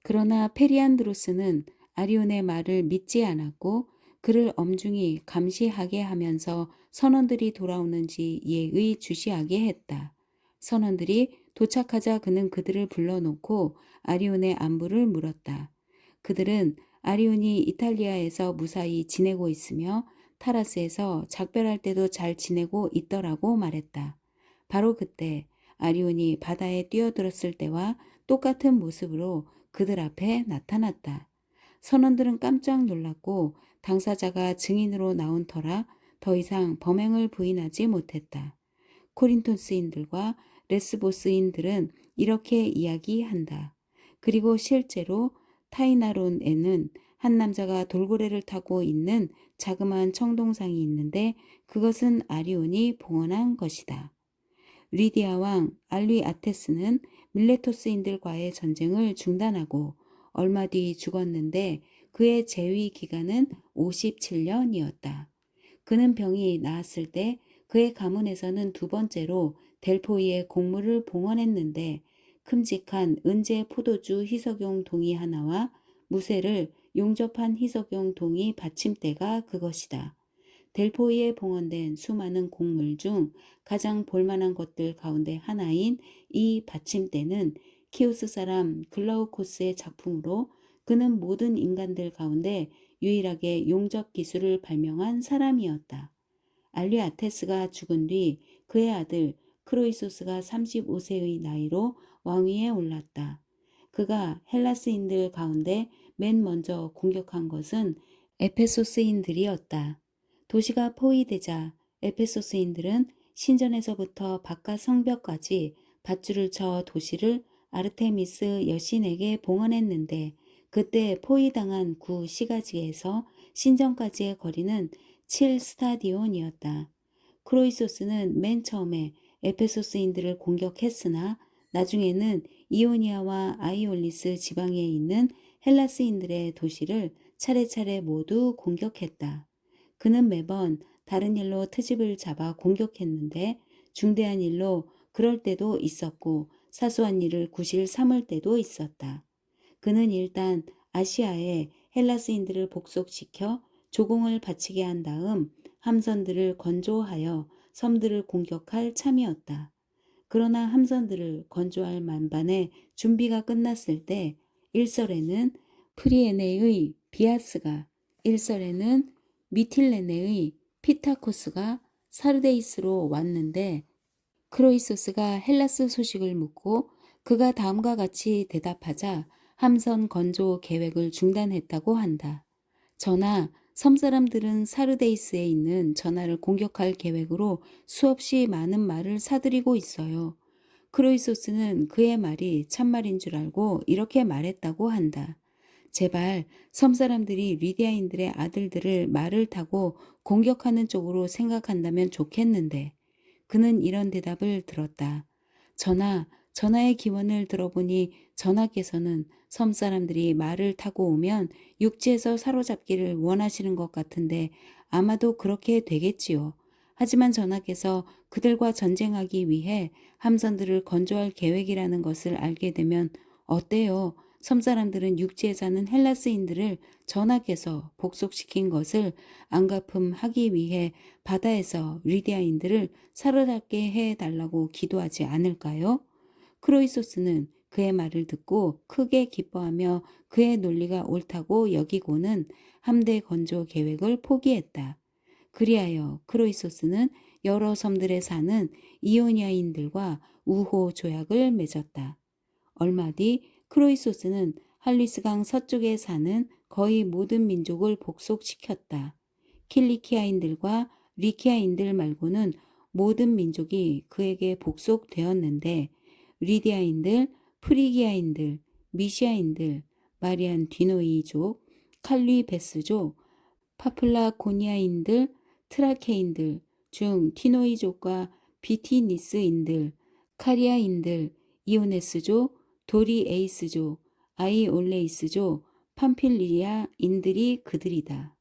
그러나 페리안드로스는 아리온의 말을 믿지 않았고 그를 엄중히 감시하게 하면서 선원들이 돌아오는지 예의주시하게 했다. 선원들이 도착하자 그는 그들을 불러놓고 아리온의 안부를 물었다. 그들은 아리온이 이탈리아에서 무사히 지내고 있으며 타라스에서 작별할 때도 잘 지내고 있더라고 말했다. 바로 그때 아리온이 바다에 뛰어들었을 때와 똑같은 모습으로 그들 앞에 나타났다. 선원들은 깜짝 놀랐고 당사자가 증인으로 나온 터라 더 이상 범행을 부인하지 못했다. 코린토스인들과 레스보스인들은 이렇게 이야기한다. 그리고 실제로 타이나론에는 한 남자가 돌고래를 타고 있는 자그마한 청동상이 있는데 그것은 아리온이 봉헌한 것이다. 리디아 왕 알리아테스는 밀레토스인들과의 전쟁을 중단하고 얼마 뒤 죽었는데 그의 재위 기간은 57년이었다. 그는 병이 나았을 때 그의 가문에서는 두 번째로 델포이의 곡물을 봉헌했는데 큼직한 은제 포도주 희석용 동이 하나와 무쇠를 용접한 희석용 동이 받침대가 그것이다. 델포이에 봉헌된 수많은 곡물 중 가장 볼만한 것들 가운데 하나인 이 받침대는 키우스 사람 글라우코스의 작품으로 그는 모든 인간들 가운데 유일하게 용접 기술을 발명한 사람이었다. 알리아테스가 죽은 뒤 그의 아들 크로이소스가 35세의 나이로 왕위에 올랐다. 그가 헬라스인들 가운데 맨 먼저 공격한 것은 에페소스인들이었다. 도시가 포위되자 에페소스인들은 신전에서부터 바깥 성벽까지 밧줄을 쳐 도시를 아르테미스 여신에게 봉헌했는데 그때 포위당한 구 시가지에서 신전까지의 거리는 7스타디온이었다. 크로이소스는 맨 처음에 에페소스인들을 공격했으나 나중에는 이오니아와 아이올리스 지방에 있는 헬라스인들의 도시를 차례차례 모두 공격했다. 그는 매번 다른 일로 트집을 잡아 공격했는데 중대한 일로 그럴 때도 있었고 사소한 일을 구실 삼을 때도 있었다. 그는 일단 아시아에 헬라스인들을 복속시켜 조공을 바치게 한 다음 함선들을 건조하여 섬들을 공격할 참이었다. 그러나 함선들을 건조할 만반의 준비가 끝났을 때 일설에는 프리에네의 비아스가, 일설에는 미틸레네의 피타코스가 사르데이스로 왔는데 크로이소스가 헬라스 소식을 묻고 그가 다음과 같이 대답하자 함선 건조 계획을 중단했다고 한다. 전하, 섬사람들은 사르데이스에 있는 전하를 공격할 계획으로 수없이 많은 말을 사들이고 있어요. 크로이소스는 그의 말이 참말인 줄 알고 이렇게 말했다고 한다. 제발 섬사람들이 리디아인들의 아들들을 말을 타고 공격하는 쪽으로 생각한다면 좋겠는데 그는 이런 대답을 들었다. 전하, 전하의 기원을 들어보니 전하께서는 섬 사람들이 말을 타고 오면 육지에서 사로잡기를 원하시는 것 같은데 아마도 그렇게 되겠지요. 하지만 전하께서 그들과 전쟁하기 위해 함선들을 건조할 계획이라는 것을 알게 되면 어때요? 섬 사람들은 육지에 사는 헬라스인들을 전하께서 복속시킨 것을 안갚음하기 위해 바다에서 리디아인들을 사로잡게 해달라고 기도하지 않을까요? 크로이소스는 그의 말을 듣고 크게 기뻐하며 그의 논리가 옳다고 여기고는 함대 건조 계획을 포기했다. 그리하여 크로이소스는 여러 섬들에 사는 이오니아인들과 우호 조약을 맺었다. 얼마 뒤 크로이소스는 할리스강 서쪽에 사는 거의 모든 민족을 복속시켰다. 킬리키아인들과 리키아인들 말고는 모든 민족이 그에게 복속되었는데 리디아인들, 프리기아인들, 미시아인들, 마리안 디노이족, 칼리베스족, 파플라고니아인들, 트라케인들 중 티노이족과 비티니스인들, 카리아인들, 이오네스족, 도리에이스족, 아이올레이스족, 팜필리아인들이 그들이다.